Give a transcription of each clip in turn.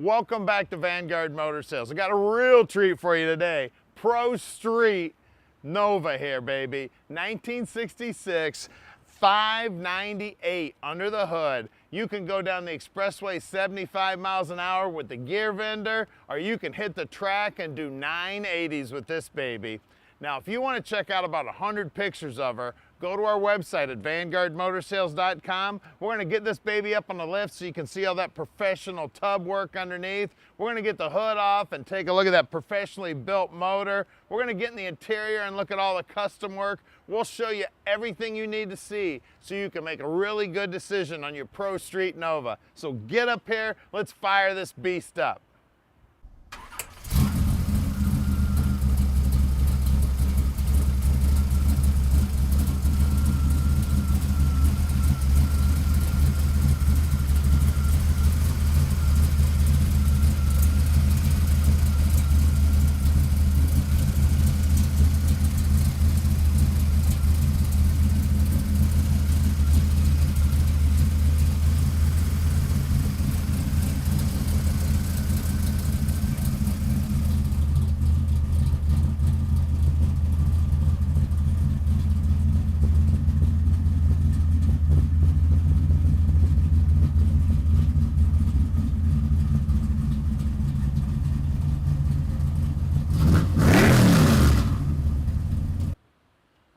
Welcome back to Vanguard Motor Sales. I got a real treat for you today. Pro Street Nova here, baby. 1966, 598 under the hood. You can go down the expressway 75 miles an hour with the gear vendor, or you can hit the track and do 980s with this baby. Now, if you want to check out about 100 pictures of her, go to our website at vanguardmotorsales.com. We're going to get this baby up on the lift so you can see all that professional tub work underneath. We're going to get the hood off and take a look at that professionally built motor. We're going to get in the interior and look at all the custom work. We'll show you everything you need to see so you can make a really good decision on your Pro Street Nova. So get up here, let's fire this beast up.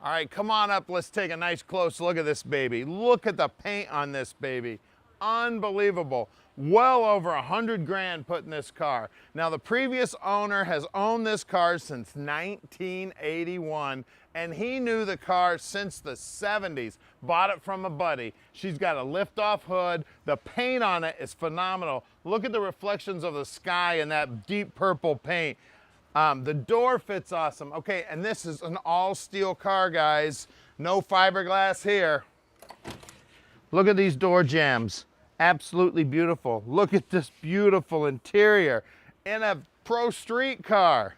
All right, come on up, let's take a nice close look at this baby. Look at the paint on this baby. Unbelievable. Well over 100 grand put in this car. Now, the previous owner has owned this car since 1981, and he knew the car since the 70s. Bought it from a buddy. She's got a lift-off hood. The paint on it is phenomenal. Look at the reflections of the sky in that deep purple paint. The door fits awesome. Okay, and this is an all-steel car, guys. No fiberglass here. Look at these door jambs. Absolutely beautiful. Look at this beautiful interior in a Pro Street car.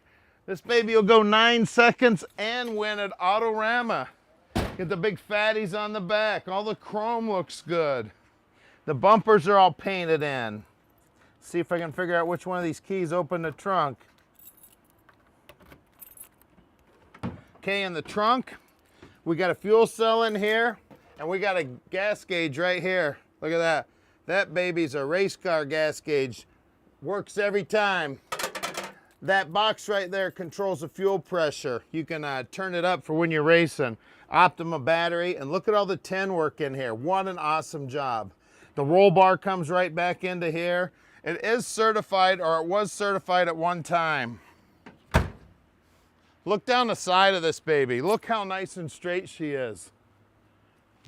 This baby will go 9 seconds and win at Autorama. Get the big fatties on the back. All the chrome looks good. The bumpers are all painted in. See if I can figure out which one of these keys open the trunk. Okay, in the trunk, we got a fuel cell in here, and we got a gas gauge right here. Look at that. That baby's a race car gas gauge. Works every time. That box right there controls the fuel pressure. You can turn it up for when you're racing. Optima battery, and look at all the tin work in here. What an awesome job. The roll bar comes right back into here. It is certified, or it was certified at one time. Look down the side of this baby. Look how nice and straight she is.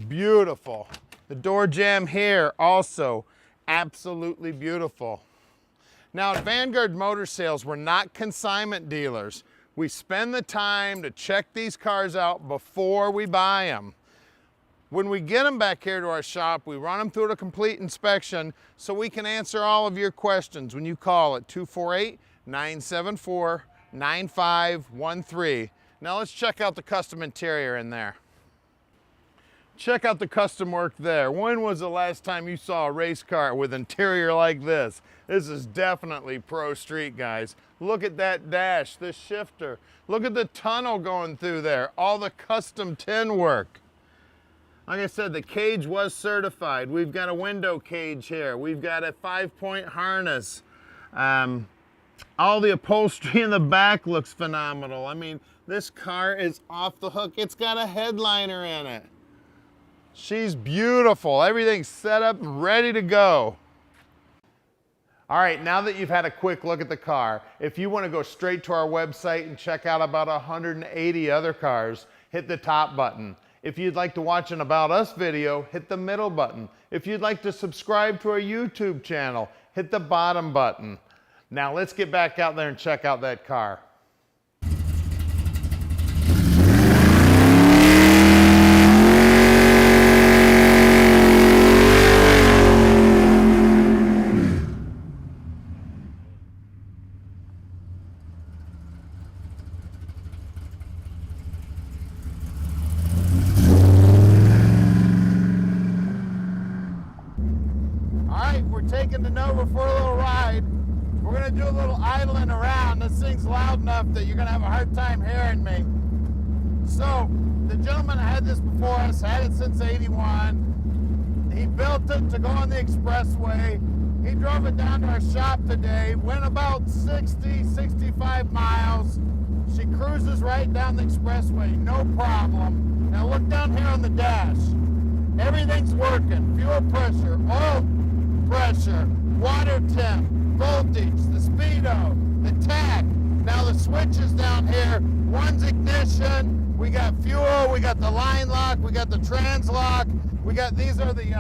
Beautiful. The door jamb here also absolutely beautiful. Now at Vanguard Motor Sales, we're not consignment dealers. We spend the time to check these cars out before we buy them. When we get them back here to our shop, we run them through a complete inspection so we can answer all of your questions when you call at 248-974-9513. Now let's check out the custom interior in there. Check out the custom work there. When was the last time you saw a race car with interior like this? This is definitely Pro Street, guys. Look at that dash, the shifter. Look at the tunnel going through there. All the custom tin work. Like I said, the cage was certified. We've got a window cage here. We've got a 5-point harness. All the upholstery in the back looks phenomenal. I mean, this car is off the hook. It's got a headliner in it. She's beautiful. Everything's set up and ready to go. All right, now that you've had a quick look at the car, if you want to go straight to our website and check out about 180 other cars, hit the top button. If you'd like to watch an About Us video, hit the middle button. If you'd like to subscribe to our YouTube channel, hit the bottom button. Now let's get back out there and check out that car. All right, we're taking the Nova for a little ride. We're gonna do a little idling around. This thing's loud enough that you're gonna have a hard time hearing me. So, the gentleman that had this before us had it since '81. He built it to go on the expressway. He drove it down to our shop today, went about 60, 65 miles. She cruises right down the expressway, no problem. Now look down here on the dash. Everything's working. Fuel pressure, oil pressure, water temp, voltage, the speedo, the tach. Now the switches down here, one's ignition, we got fuel, we got the line lock, we got the trans lock, we got, these are the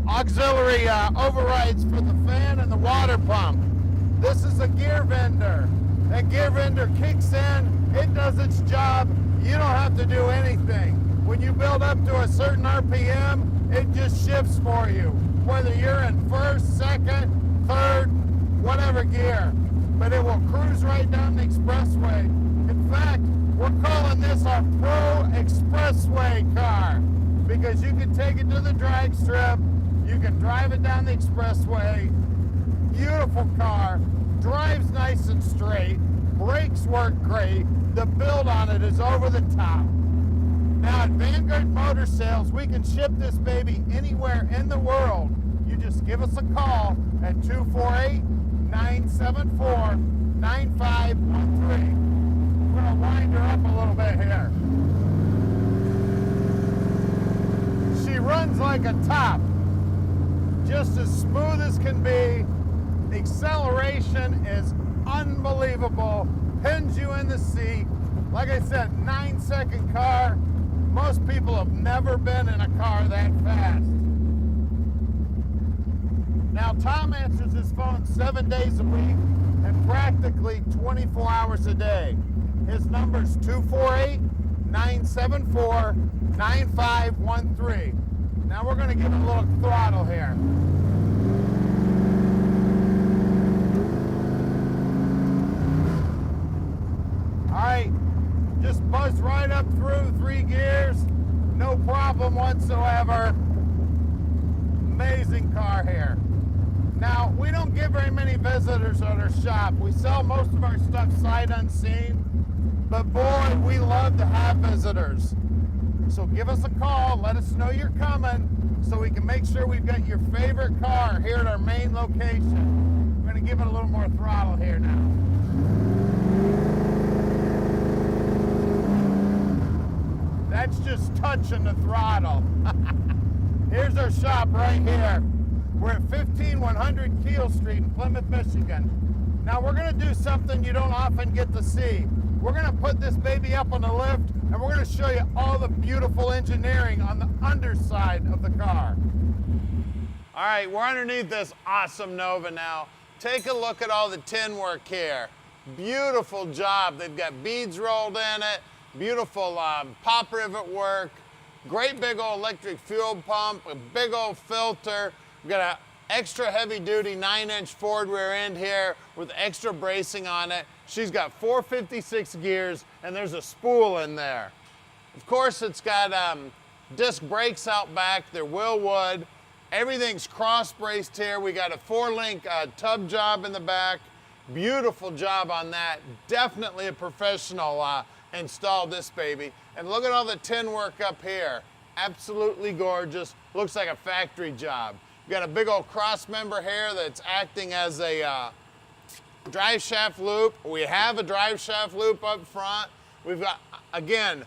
auxiliary overrides for the fan and the water pump. This is a gear vendor. That gear vendor kicks in, it does its job, you don't have to do anything. When you build up to a certain RPM, it just shifts for you, whether you're in first, second, third, whatever gear. But it will cruise right down the expressway. In fact, we're calling this our Pro Expressway car because you can take it to the drag strip, you can drive it down the expressway. Beautiful car, drives nice and straight, brakes work great, the build on it is over the top. Now at Vanguard Motor Sales, we can ship this baby anywhere in the world. You just give us a call at 248-974-9513. We're gonna wind her up a little bit here. She runs like a top, just as smooth as can be. The acceleration is unbelievable, pins you in the seat. Like I said, 9-second car. Most people have never been in a car that fast. Now, Tom answers his phone 7 days a week and practically 24 hours a day. His number's 248-974-9513. Now we're gonna give it a little throttle here. All right, just buzz right up through 3 gears, no problem whatsoever. Amazing car here. Now, we don't get very many visitors at our shop. We sell most of our stuff sight unseen, but boy, we love to have visitors. So give us a call, let us know you're coming, so we can make sure we've got your favorite car here at our main location. We're gonna give it a little more throttle here now. That's just touching the throttle. Here's our shop right here. We're at 15100 Keel Street in Plymouth, Michigan. Now we're gonna do something you don't often get to see. We're gonna put this baby up on the lift and we're gonna show you all the beautiful engineering on the underside of the car. All right, we're underneath this awesome Nova now. Take a look at all the tin work here. Beautiful job. They've got beads rolled in it. Beautiful pop rivet work, great big old electric fuel pump, a big old filter. We've got an extra heavy duty 9-inch Ford rear end here with extra bracing on it. She's got 456 gears and there's a spool in there. Of course, it's got disc brakes out back. They're Wilwood. Everything's cross braced here. We got a 4-link tub job in the back. Beautiful job on that. Definitely a professional installed this baby. And look at all the tin work up here. Absolutely gorgeous. Looks like a factory job. We've got a big old cross member here that's acting as a drive shaft loop. We have a drive shaft loop up front. We've got, again,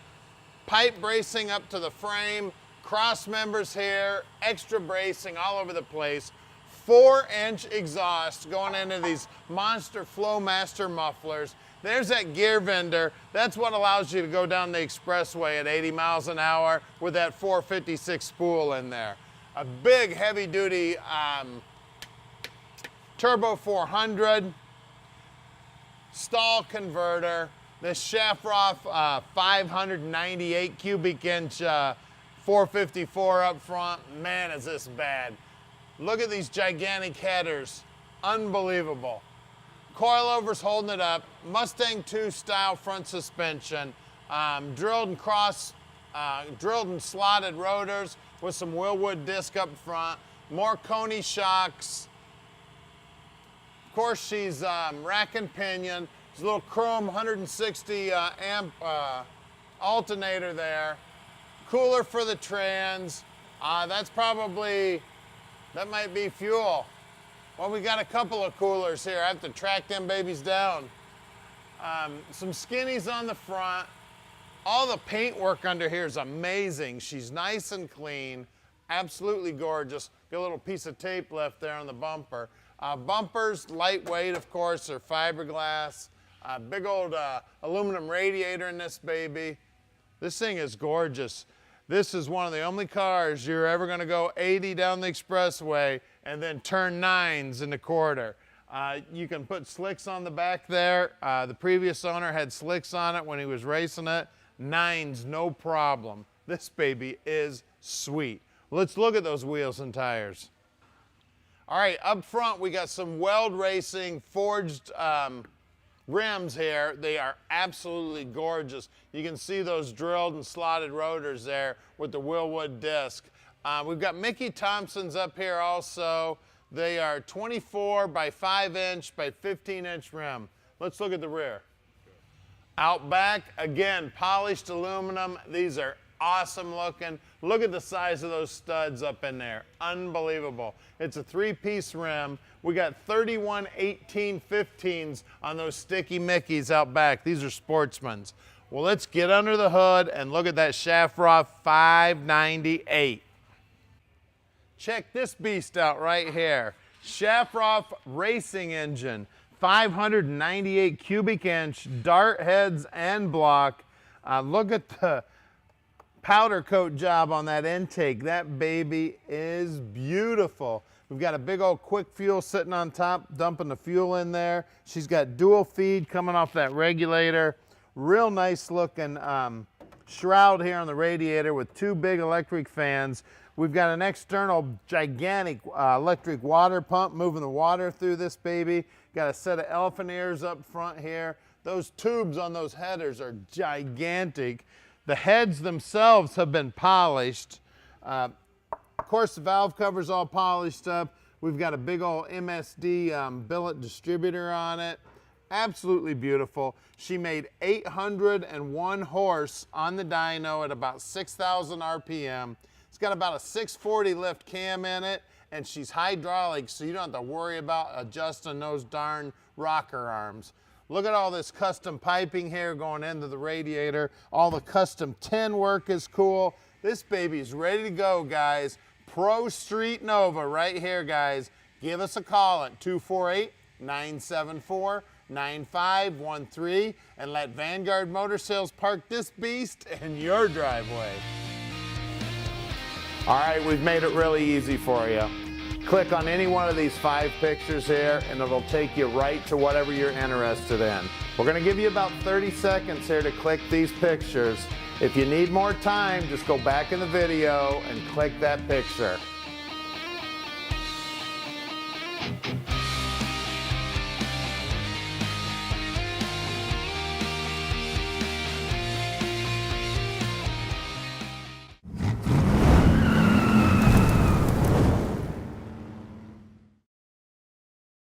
pipe bracing up to the frame, cross members here, extra bracing all over the place. 4-inch exhaust going into these monster Flowmaster mufflers. There's that gear vendor. That's what allows you to go down the expressway at 80 miles an hour with that 456 spool in there. A big heavy duty turbo 400, stall converter, this Shafiroff 598 cubic inch 454 up front. Man, is this bad. Look at these gigantic headers, unbelievable. Coilovers holding it up, Mustang 2 style front suspension, drilled and slotted rotors with some Wilwood disc up front, more Coney shocks. Of course, she's rack and pinion. There's a little chrome 160 amp alternator there. Cooler for the trans. That might be fuel. Well, we got a couple of coolers here. I have to track them babies down. Some skinnies on the front. All the paint work under here is amazing. She's nice and clean, absolutely gorgeous. Got a little piece of tape left there on the bumper. Bumpers, lightweight, of course, they're fiberglass. Big old aluminum radiator in this baby. This thing is gorgeous. This is one of the only cars you're ever gonna go 80 down the expressway and then turn 9s in the quarter. You can put slicks on the back there. The previous owner had slicks on it when he was racing it. 9s, no problem. This baby is sweet. Let's look at those wheels and tires. All right, up front we got some Weld Racing forged rims here. They are absolutely gorgeous. You can see those drilled and slotted rotors there with the Wilwood disc. We've got Mickey Thompsons up here also. They are 24 by 5 inch by 15 inch rim. Let's look at the rear. Out back, again, polished aluminum. These are awesome looking. Look at the size of those studs up in there. Unbelievable. It's a 3-piece rim. We got 31 18-15s on those sticky Mickeys out back. These are Sportsmans. Well, let's get under the hood and look at that Shafiroff 598. Check this beast out right here. Shafiroff racing engine. 598 cubic inch, dart heads and block. Look at the powder coat job on that intake. That baby is beautiful. We've got a big old quick fuel sitting on top, dumping the fuel in there. She's got dual feed coming off that regulator. Real nice looking shroud here on the radiator with 2 big electric fans. We've got an external gigantic electric water pump moving the water through this baby. Got a set of elephant ears up front here. Those tubes on those headers are gigantic. The heads themselves have been polished. Of course, the valve cover's all polished up. We've got a big old MSD Billet Distributor on it. Absolutely beautiful. She made 801 horse on the dyno at about 6,000 RPM. It's got about a 640 lift cam in it, and she's hydraulic, so you don't have to worry about adjusting those darn rocker arms. Look at all this custom piping here going into the radiator. All the custom tin work is cool. This baby's ready to go, guys. Pro Street Nova right here, guys. Give us a call at 248-974-9513 and let Vanguard Motor Sales park this beast in your driveway. All right, we've made it really easy for you. Click on any one of these 5 pictures here and it'll take you right to whatever you're interested in. We're gonna give you about 30 seconds here to click these pictures. If you need more time, just go back in the video and click that picture.